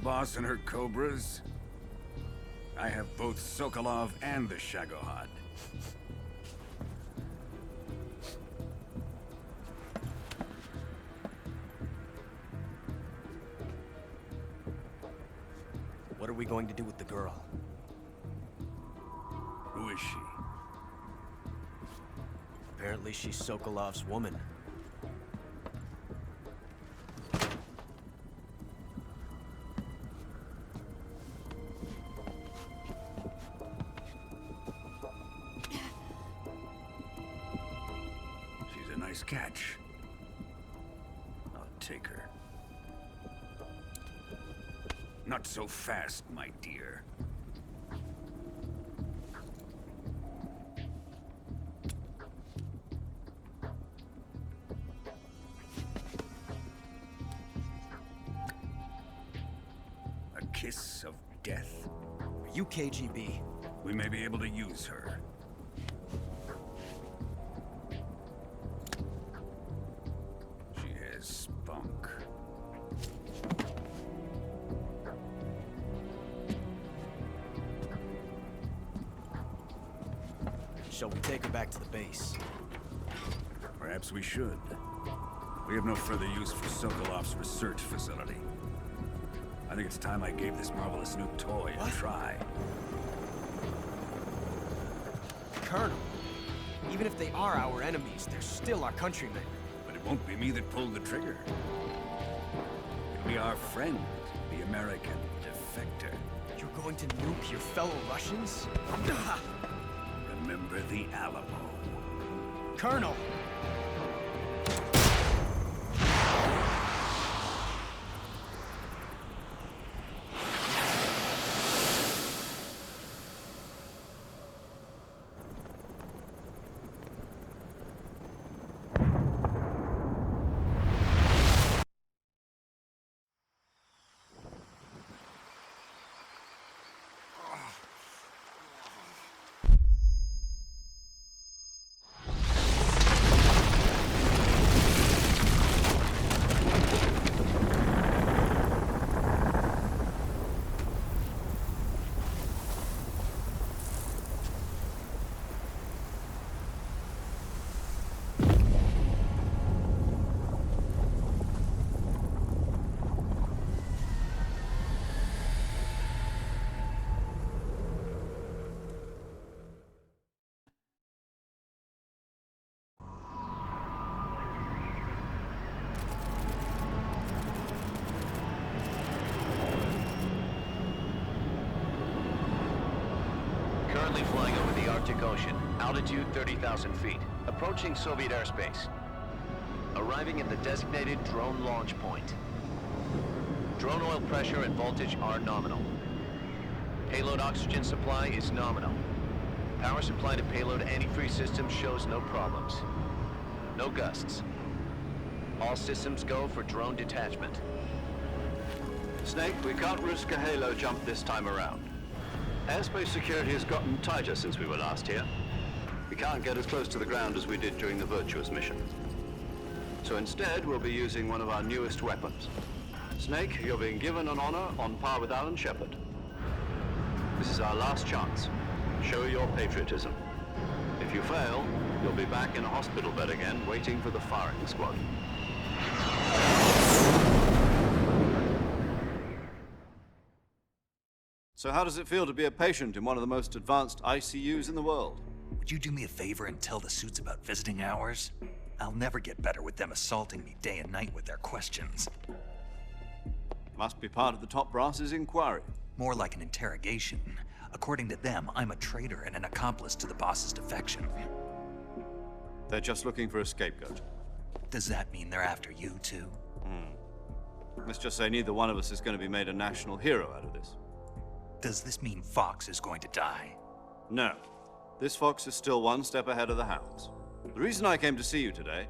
boss and her cobras? I have both Sokolov and the Shagohod. What are we going to do with the girl? Who is she? Apparently she's Sokolov's woman. She's a nice catch. I'll take her. Not so fast, my dear. A kiss of death? Are you KGB? We may be able to use her. She has spunk. Shall we take her back to the base? Perhaps we should. We have no further use for Sokolov's research facility. I think it's time I gave this marvelous new toy a try. Colonel, even if they are our enemies, they're still our countrymen. But it won't be me that pulled the trigger. It'll be our friend, the American defector. You're going to nuke your fellow Russians? Remember the Alamo. Colonel! Currently flying over the Arctic Ocean, altitude 30,000 feet, approaching Soviet airspace. Arriving at the designated drone launch point. Drone oil pressure and voltage are nominal. Payload oxygen supply is nominal. Power supply to payload antifreeze system shows no problems. No gusts. All systems go for drone detachment. Snake, we can't risk a halo jump this time around. Airspace security has gotten tighter since we were last here. We can't get as close to the ground as we did during the Virtuous mission. So instead, we'll be using one of our newest weapons. Snake, you're being given an honor on par with Alan Shepard. This is our last chance. Show your patriotism. If you fail, you'll be back in a hospital bed again, waiting for the firing squad. So how does it feel to be a patient in one of the most advanced ICUs in the world? Would you do me a favor and tell the suits about visiting hours? I'll never get better with them assaulting me day and night with their questions. Must be part of the top brass's inquiry. More like an interrogation. According to them, I'm a traitor and an accomplice to the boss's defection. They're just looking for a scapegoat. Does that mean they're after you, too? Let's just say neither one of us is going to be made a national hero out of this. Does this mean Fox is going to die? No. This fox is still one step ahead of the hounds. The reason I came to see you today,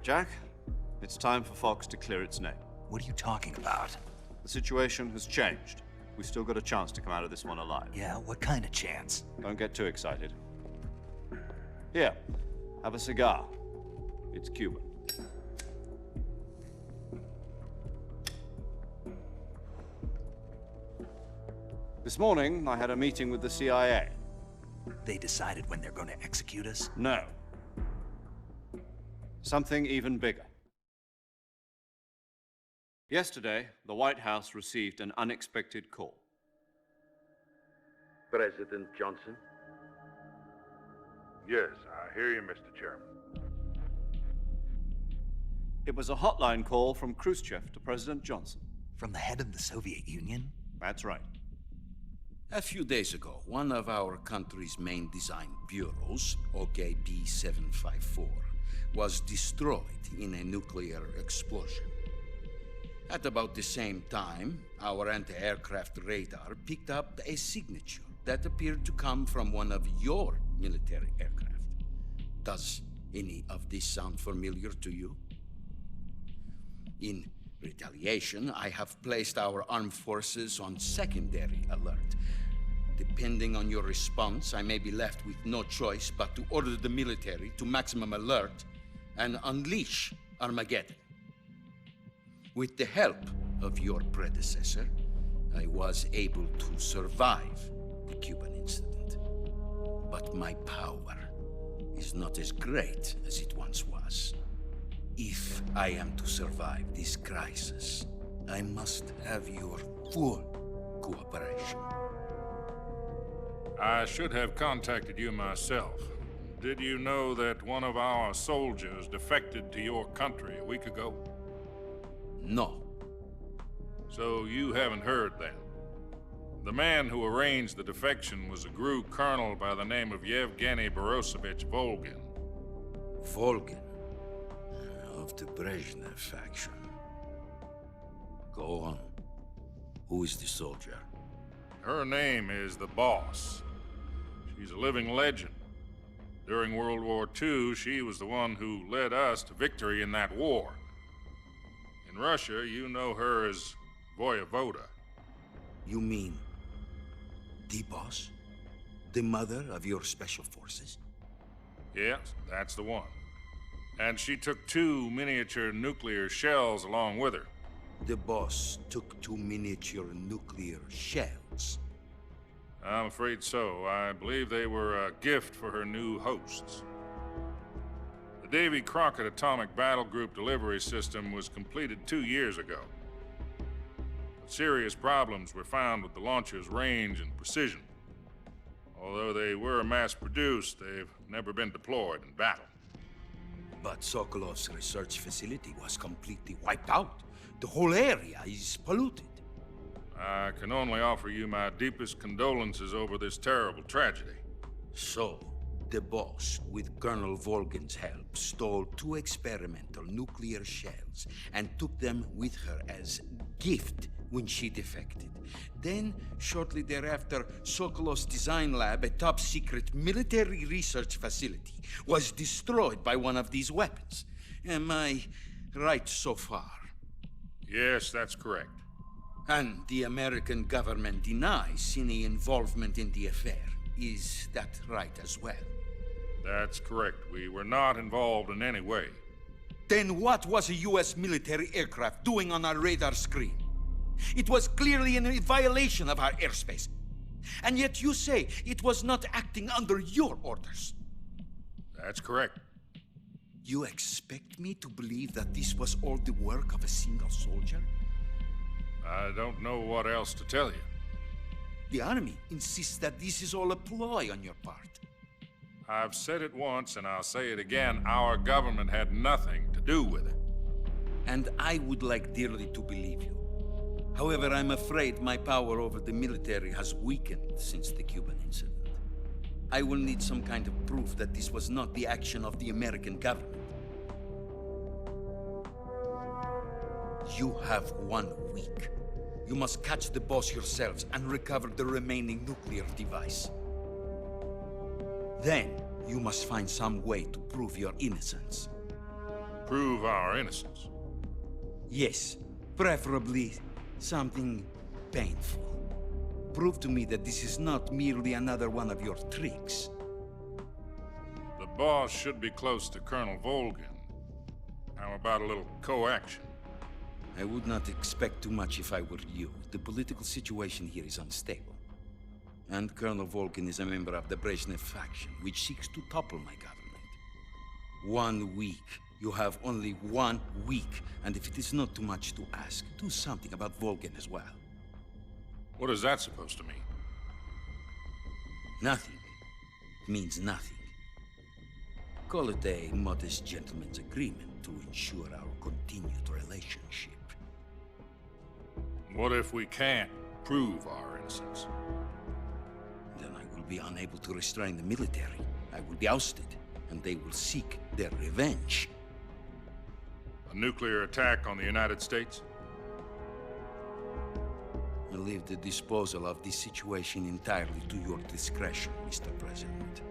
Jack, it's time for Fox to clear its name. What are you talking about? The situation has changed. We've still got a chance to come out of this one alive. Yeah, what kind of chance? Don't get too excited. Here, have a cigar. It's Cuban. This morning, I had a meeting with the CIA. They decided when they're going to execute us? No. Something even bigger. Yesterday, the White House received an unexpected call. President Johnson? Yes, I hear you, Mr. Chairman. It was a hotline call from Khrushchev to President Johnson. From the head of the Soviet Union? That's right. A few days ago, one of our country's main design bureaus, OKB 754, was destroyed in a nuclear explosion. At about the same time, our anti-aircraft radar picked up a signature that appeared to come from one of your military aircraft. Does any of this sound familiar to you? In retaliation, I have placed our armed forces on secondary alert. Depending on your response, I may be left with no choice but to order the military to maximum alert and unleash Armageddon. With the help of your predecessor, I was able to survive the Cuban incident. But my power is not as great as it once was. If I am to survive this crisis, I must have your full cooperation. I should have contacted you myself. Did you know that one of our soldiers defected to your country a week ago? No. So you haven't heard then. The man who arranged the defection was a GRU colonel by the name of Yevgeny Borisovich Volgin. Volgin, of the Brezhnev faction. Go on. Who is the soldier? Her name is the Boss. She's a living legend. During World War II, she was the one who led us to victory in that war. In Russia, you know her as Voyevoda. You mean the boss? The mother of your special forces? Yes, that's the one. And she took 2 miniature nuclear shells along with her. The boss took 2 miniature nuclear shells. I'm afraid so. I believe they were a gift for her new hosts. The Davy Crockett Atomic Battle Group delivery system was completed 2 years ago. But serious problems were found with the launcher's range and precision. Although they were mass-produced, they've never been deployed in battle. But Sokolov's research facility was completely wiped out. The whole area is polluted. I can only offer you my deepest condolences over this terrible tragedy. So, the boss, with Colonel Volgin's help, stole 2 experimental nuclear shells and took them with her as gift when she defected. Then, shortly thereafter, Sokolov's design lab, a top-secret military research facility, was destroyed by one of these weapons. Am I right so far? Yes, that's correct. And the American government denies any involvement in the affair. Is that right as well? That's correct. We were not involved in any way. Then what was a U.S. military aircraft doing on our radar screen? It was clearly in violation of our airspace. And yet you say it was not acting under your orders. That's correct. You expect me to believe that this was all the work of a single soldier? I don't know what else to tell you. The army insists that this is all a ploy on your part. I've said it once and I'll say it again. Our government had nothing to do with it. And I would like dearly to believe you. However, I'm afraid my power over the military has weakened since the Cuban incident. I will need some kind of proof that this was not the action of the American government. You have 1 week. You must catch the boss yourselves and recover the remaining nuclear device. Then, you must find some way to prove your innocence. Prove our innocence. Yes, preferably something painful. Prove to me that this is not merely another one of your tricks. The boss should be close to Colonel Volgin. How about a little co-action? I would not expect too much if I were you. The political situation here is unstable. And Colonel Volkin is a member of the Brezhnev faction, which seeks to topple my government. 1 week. You have only 1 week, and if it is not too much to ask, do something about Volkin as well. What is that supposed to mean? Nothing. It means nothing. Call it a modest gentleman's agreement to ensure our continued relationship. What if we can't prove our innocence? Then I will be unable to restrain the military. I will be ousted, and they will seek their revenge. A nuclear attack on the United States? I leave the disposal of this situation entirely to your discretion, Mr. President.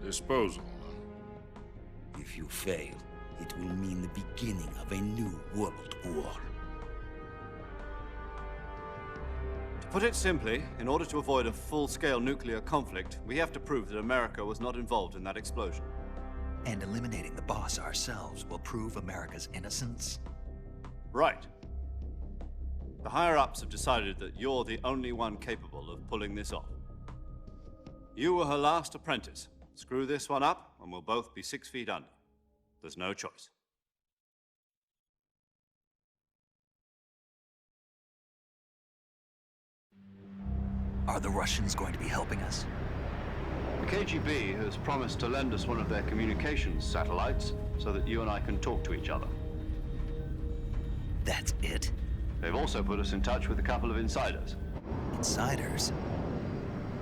Disposal, huh? If you fail, it will mean the beginning of a new world war. To put it simply, in order to avoid a full-scale nuclear conflict, we have to prove that America was not involved in that explosion. And eliminating the boss ourselves will prove America's innocence? Right. The higher-ups have decided that you're the only one capable of pulling this off. You were her last apprentice. Screw this one up, and we'll both be 6 feet under. There's no choice. Are the Russians going to be helping us? The KGB has promised to lend us one of their communications satellites so that you and I can talk to each other. That's it? They've also put us in touch with a couple of insiders. Insiders?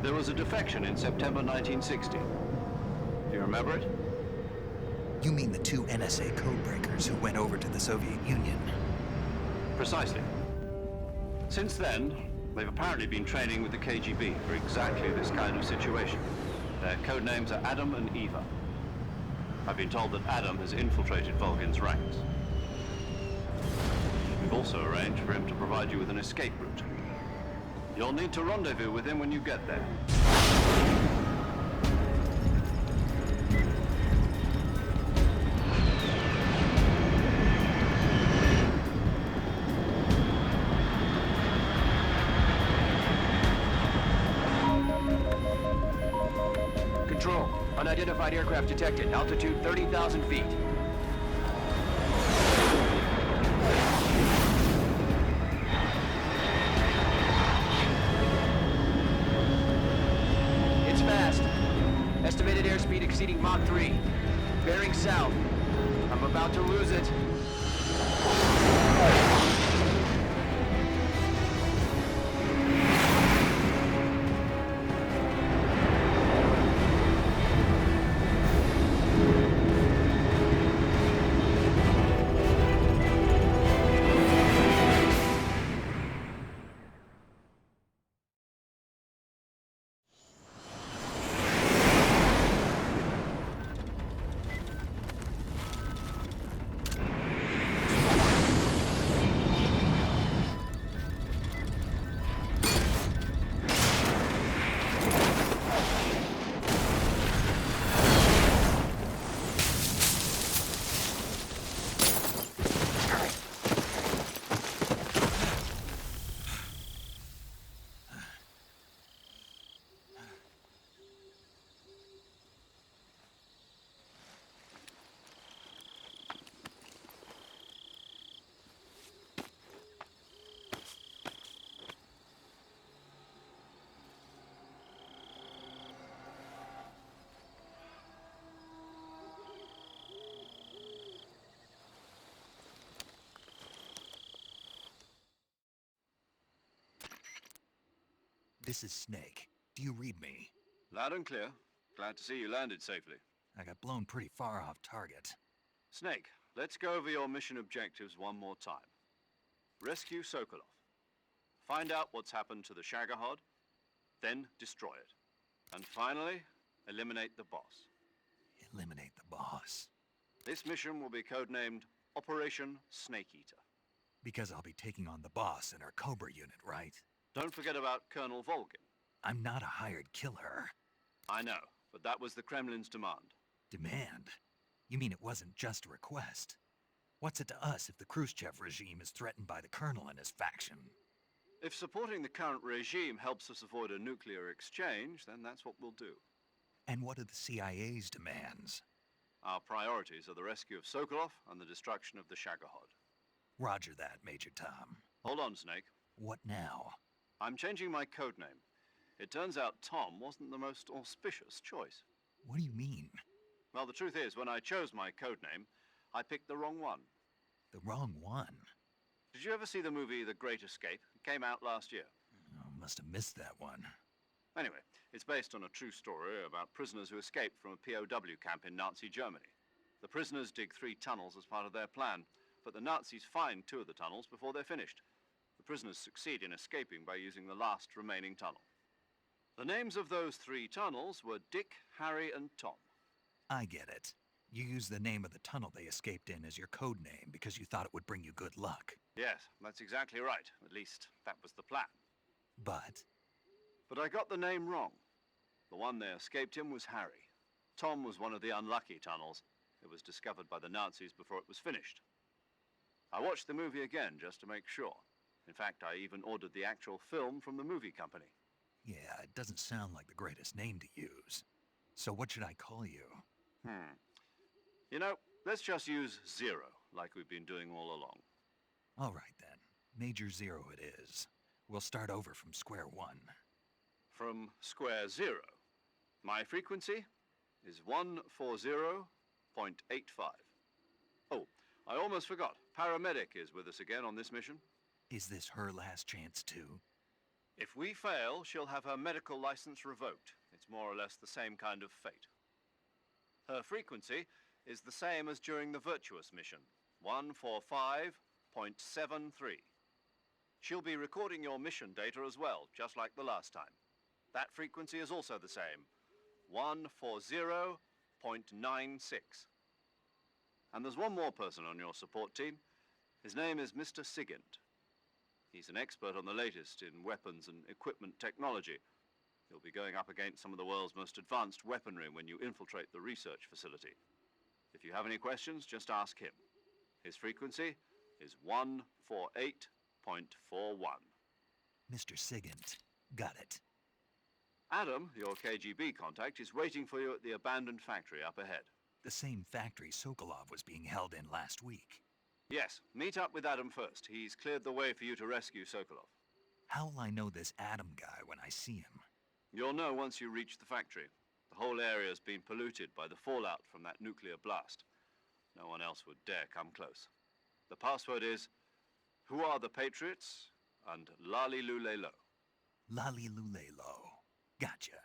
There was a defection in September 1960. Do you remember it? You mean the 2 NSA codebreakers who went over to the Soviet Union? Precisely. Since then, they've apparently been training with the KGB for exactly this kind of situation. Their code names are Adam and Eva. I've been told that Adam has infiltrated Volgin's ranks. We've also arranged for him to provide you with an escape route. You'll need to rendezvous with him when you get there. Control. Unidentified aircraft detected. Altitude 30,000 feet. It's fast. Estimated airspeed exceeding Mach 3. Bearing south. I'm about to lose it. This is Snake. Do you read me? Loud and clear. Glad to see you landed safely. I got blown pretty far off target. Snake, let's go over your mission objectives one more time. Rescue Sokolov. Find out what's happened to the Shagohod, then destroy it. And finally, eliminate the boss. Eliminate the boss. This mission will be codenamed Operation Snake Eater. Because I'll be taking on the boss in our Cobra unit, right? Don't forget about Colonel Volgin. I'm not a hired killer. I know, but that was the Kremlin's demand. Demand? You mean it wasn't just a request? What's it to us if the Khrushchev regime is threatened by the Colonel and his faction? If supporting the current regime helps us avoid a nuclear exchange, then that's what we'll do. And what are the CIA's demands? Our priorities are the rescue of Sokolov and the destruction of the Shagohod. Roger that, Major Tom. Hold on, Snake. What now? I'm changing my code name. It turns out Tom wasn't the most auspicious choice. What do you mean? Well, the truth is, when I chose my code name, I picked the wrong one. The wrong one? Did you ever see the movie The Great Escape? It came out last year. Oh, must have missed that one. Anyway, it's based on a true story about prisoners who escaped from a POW camp in Nazi Germany. The prisoners dig 3 tunnels as part of their plan, but the Nazis find 2 of the tunnels before they're finished. The prisoners succeed in escaping by using the last remaining tunnel. The names of those 3 tunnels were Dick, Harry, and Tom. I get it. You used the name of the tunnel they escaped in as your code name because you thought it would bring you good luck. Yes, that's exactly right. At least, that was the plan. But But I got the name wrong. The one they escaped in was Harry. Tom was one of the unlucky tunnels. It was discovered by the Nazis before it was finished. I watched the movie again just to make sure. In fact, I even ordered the actual film from the movie company. yeah, it doesn't sound like the greatest name to use. So what should I call you? You know, let's just use Zero, like we've been doing all along. All right then. Major Zero it is. We'll start over from square one. From square 0. My frequency is 140.85. Oh, I almost forgot. Paramedic is with us again on this mission. Is this her last chance too? If we fail, she'll have her medical license revoked. It's more or less the same kind of fate. Her frequency is the same as during the Virtuous mission, 145.73. She'll be recording your mission data as well, just like the last time. That frequency is also the same, 140.96. And there's one more person on your support team. His name is Mr. Sigint. He's an expert on the latest in weapons and equipment technology. You'll be going up against some of the world's most advanced weaponry when you infiltrate the research facility. If you have any questions, just ask him. His frequency is 148.41. Mr. Sigint. Got it. Adam, your KGB contact, is waiting for you at the abandoned factory up ahead. The same factory Sokolov was being held in last week. Yes, meet up with Adam first. He's cleared the way for you to rescue Sokolov. How will I know this Adam guy when I see him? You'll know once you reach the factory. The whole area's been polluted by the fallout from that nuclear blast. No one else would dare come close. The password is, "Who are the Patriots?" and "Lali Lule Lo." Lali Lulelo. Gotcha.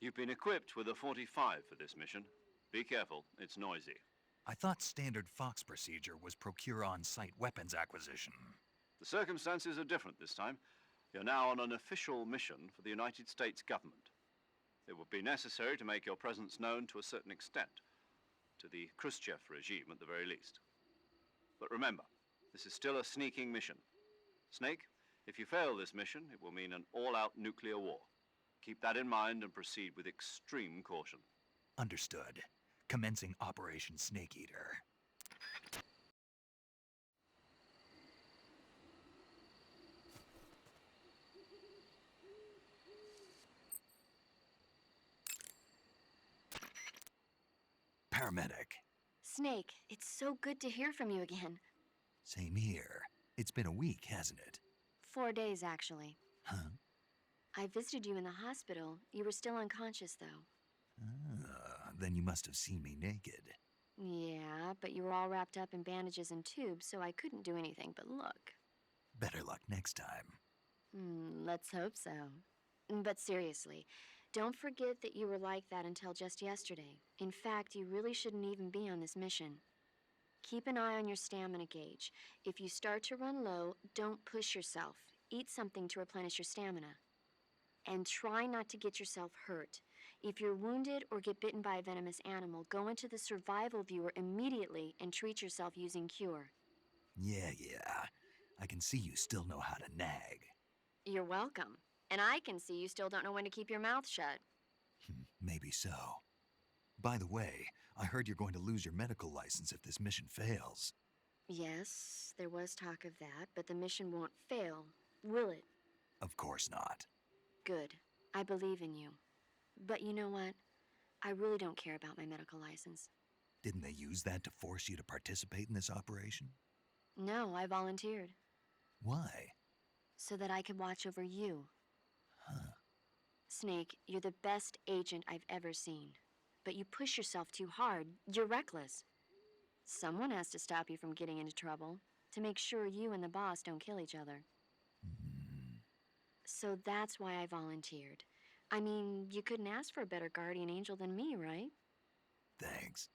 You've been equipped with a 45 for this mission. Be careful, it's noisy. I thought standard Fox procedure was procure on-site weapons acquisition. The circumstances are different this time. You're now on an official mission for the United States government. It would be necessary to make your presence known to a certain extent, to the Khrushchev regime at the very least. But remember, this is still a sneaking mission. Snake, if you fail this mission, it will mean an all-out nuclear war. Keep that in mind and proceed with extreme caution. Understood. Commencing Operation Snake Eater. Paramedic. Snake, it's so good to hear from you again. Same here. It's been a week, hasn't it? 4 days, actually. Huh? I visited you in the hospital. You were still unconscious, though. Then you must have seen me naked. Yeah, but you were all wrapped up in bandages and tubes, so I couldn't do anything but look. Better luck next time. Let's hope so. But seriously, don't forget that you were like that until just yesterday. In fact, you really shouldn't even be on this mission. Keep an eye on your stamina gauge. If you start to run low, don't push yourself. Eat something to replenish your stamina. And try not to get yourself hurt. If you're wounded or get bitten by a venomous animal, go into the survival viewer immediately and treat yourself using Cure. Yeah. I can see you still know how to nag. You're welcome. And I can see you still don't know when to keep your mouth shut. Maybe so. By the way, I heard you're going to lose your medical license if this mission fails. Yes, there was talk of that, but the mission won't fail. Will it? Of course not. Good. I believe in you. But you know what? I really don't care about my medical license. Didn't they use that to force you to participate in this operation? No, I volunteered. Why? So that I could watch over you. Huh. Snake, you're the best agent I've ever seen. But you push yourself too hard. You're reckless. Someone has to stop you from getting into trouble, to make sure you and the boss don't kill each other. So that's why I volunteered. I mean, you couldn't ask for a better guardian angel than me, right? Thanks.